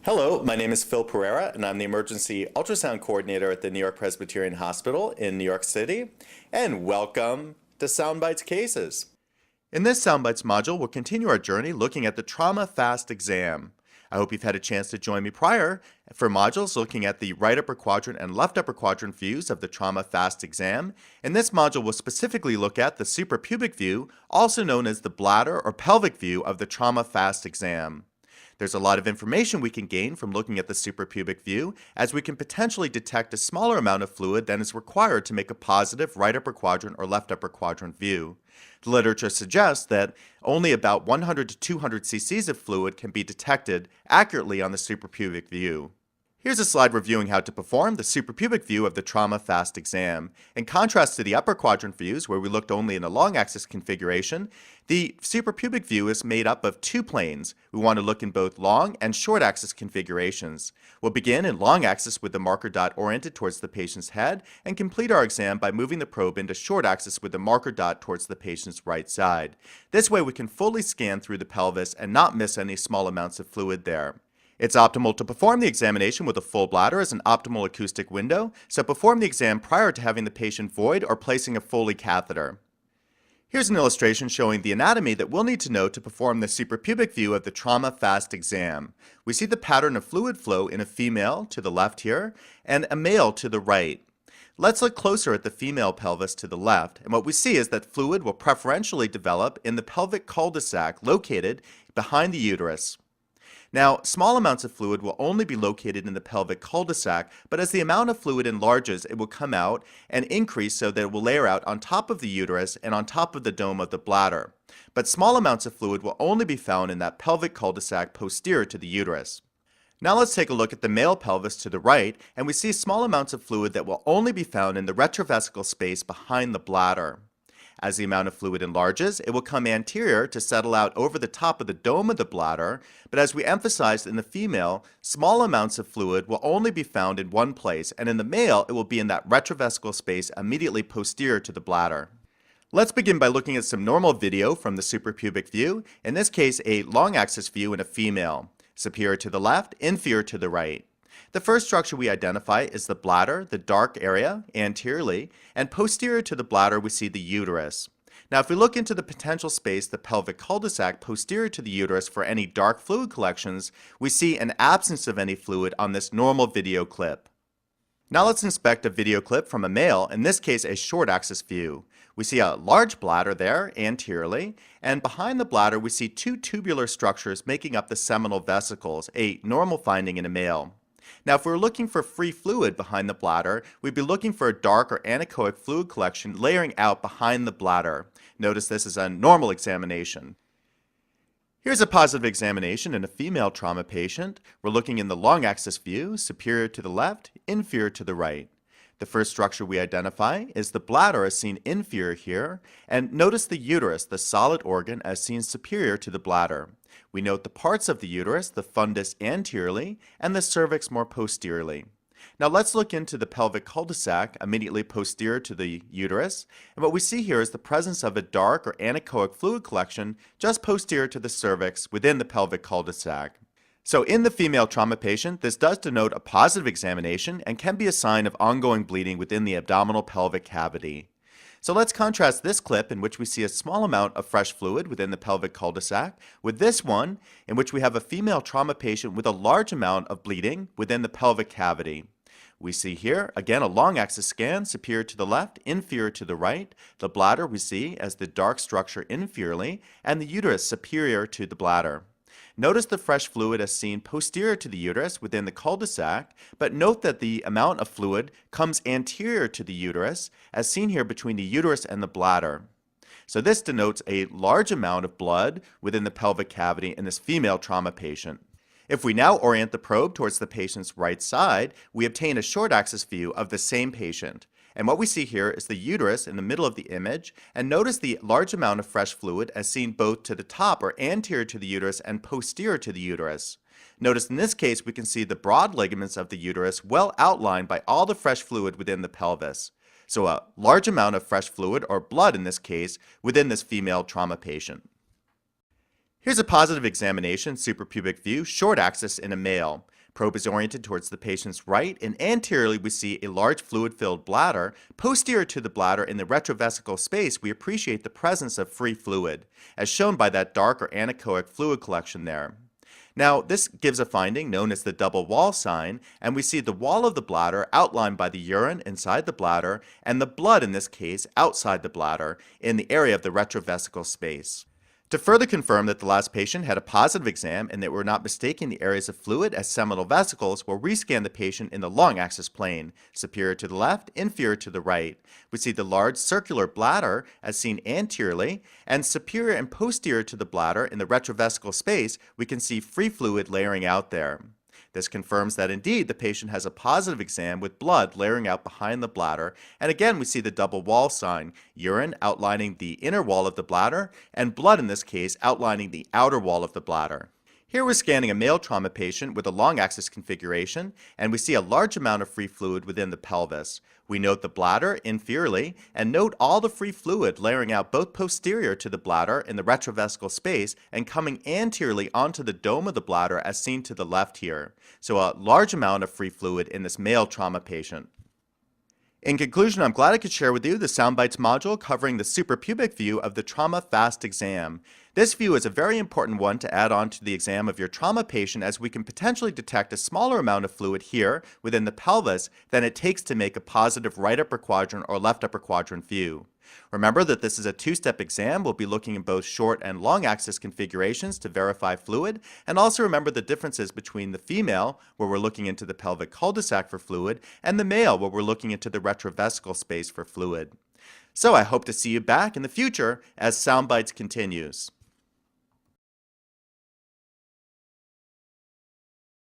Hello, my name is Phil Pereira, and I'm the Emergency Ultrasound Coordinator at the New York Presbyterian Hospital in New York City. And welcome to SoundBites Cases. In this SoundBites module, we'll continue our journey looking at the trauma fast exam. I hope you've had a chance to join me prior for modules looking at the right upper quadrant and left upper quadrant views of the trauma fast exam. In this module, we'll specifically look at the suprapubic view, also known as the bladder or pelvic view of the trauma fast exam. There's a lot of information we can gain from looking at the suprapubic view, as we can potentially detect a smaller amount of fluid than is required to make a positive right upper quadrant or left upper quadrant view. The literature suggests that only about 100 to 200 cc's of fluid can be detected accurately on the suprapubic view. Here's a slide reviewing how to perform the suprapubic view of the trauma fast exam. In contrast to the upper quadrant views, where we looked only in a long axis configuration, the suprapubic view is made up of two planes. We want to look in both long and short axis configurations. We'll begin in long axis with the marker dot oriented towards the patient's head and complete our exam by moving the probe into short axis with the marker dot towards the patient's right side. This way we can fully scan through the pelvis and not miss any small amounts of fluid there. It's optimal to perform the examination with a full bladder as an optimal acoustic window, so perform the exam prior to having the patient void or placing a Foley catheter. Here's an illustration showing the anatomy that we'll need to know to perform the suprapubic view of the trauma fast exam. We see the pattern of fluid flow in a female to the left here and a male to the right. Let's look closer at the female pelvis to the left, and what we see is that fluid will preferentially develop in the pelvic cul-de-sac located behind the uterus. Now, small amounts of fluid will only be located in the pelvic cul-de-sac, but as the amount of fluid enlarges, it will come out and increase so that it will layer out on top of the uterus and on top of the dome of the bladder. But small amounts of fluid will only be found in that pelvic cul-de-sac posterior to the uterus. Now let's take a look at the male pelvis to the right, and we see small amounts of fluid that will only be found in the retrovesical space behind the bladder. As the amount of fluid enlarges, it will come anterior to settle out over the top of the dome of the bladder, but as we emphasized in the female, small amounts of fluid will only be found in one place, and in the male, it will be in that retrovesical space immediately posterior to the bladder. Let's begin by looking at some normal video from the suprapubic view, in this case a long axis view in a female, superior to the left, inferior to the right. The first structure we identify is the bladder, the dark area, anteriorly, and posterior to the bladder we see the uterus. Now if we look into the potential space, the pelvic cul-de-sac posterior to the uterus for any dark fluid collections, we see an absence of any fluid on this normal video clip. Now let's inspect a video clip from a male, in this case a short axis view. We see a large bladder there, anteriorly, and behind the bladder we see two tubular structures making up the seminal vesicles, a normal finding in a male. Now, if we were looking for free fluid behind the bladder, we'd be looking for a dark or anechoic fluid collection layering out behind the bladder. Notice this is a normal examination. Here's a positive examination in a female trauma patient. We're looking in the long axis view, superior to the left, inferior to the right. The first structure we identify is the bladder as seen inferior here, and notice the uterus, the solid organ, as seen superior to the bladder. We note the parts of the uterus, the fundus anteriorly, and the cervix more posteriorly. Now let's look into the pelvic cul-de-sac immediately posterior to the uterus, and what we see here is the presence of a dark or anechoic fluid collection just posterior to the cervix within the pelvic cul-de-sac. So in the female trauma patient, this does denote a positive examination and can be a sign of ongoing bleeding within the abdominal pelvic cavity. So let's contrast this clip in which we see a small amount of fresh fluid within the pelvic cul-de-sac with this one in which we have a female trauma patient with a large amount of bleeding within the pelvic cavity. We see here, again, a long axis scan, superior to the left, inferior to the right. The bladder we see as the dark structure inferiorly, and the uterus superior to the bladder. Notice the fresh fluid as seen posterior to the uterus within the cul-de-sac, but note that the amount of fluid comes anterior to the uterus, as seen here between the uterus and the bladder. So this denotes a large amount of blood within the pelvic cavity in this female trauma patient. If we now orient the probe towards the patient's right side, we obtain a short axis view of the same patient. And what we see here is the uterus in the middle of the image, and notice the large amount of fresh fluid as seen both to the top or anterior to the uterus and posterior to the uterus. Notice in this case we can see the broad ligaments of the uterus well outlined by all the fresh fluid within the pelvis. So a large amount of fresh fluid, or blood in this case, within this female trauma patient. Here's a positive examination, suprapubic view, short axis in a male. Probe is oriented towards the patient's right, and anteriorly we see a large fluid-filled bladder. Posterior to the bladder in the retrovesical space, we appreciate the presence of free fluid, as shown by that dark or anechoic fluid collection there. Now, this gives a finding known as the double wall sign, and we see the wall of the bladder outlined by the urine inside the bladder and the blood, in this case, outside the bladder in the area of the retrovesical space. To further confirm that the last patient had a positive exam and that we're not mistaking the areas of fluid as seminal vesicles, we'll rescan the patient in the long axis plane, superior to the left, inferior to the right. We see the large circular bladder as seen anteriorly, and superior and posterior to the bladder in the retrovesical space, we can see free fluid layering out there. This confirms that indeed the patient has a positive exam with blood layering out behind the bladder, and again we see the double wall sign, urine outlining the inner wall of the bladder, and blood in this case outlining the outer wall of the bladder. Here we're scanning a male trauma patient with a long axis configuration, and we see a large amount of free fluid within the pelvis. We note the bladder inferiorly, and note all the free fluid layering out both posterior to the bladder in the retrovesical space and coming anteriorly onto the dome of the bladder as seen to the left here. So a large amount of free fluid in this male trauma patient. In conclusion, I'm glad I could share with you the SoundBites module covering the suprapubic view of the trauma FAST exam. This view is a very important one to add on to the exam of your trauma patient, as we can potentially detect a smaller amount of fluid here within the pelvis than it takes to make a positive right upper quadrant or left upper quadrant view. Remember that this is a two-step exam. We'll be looking at both short and long axis configurations to verify fluid, and also remember the differences between the female, where we're looking into the pelvic cul-de-sac for fluid, and the male, where we're looking into the retrovesical space for fluid. So I hope to see you back in the future as SoundBites continues.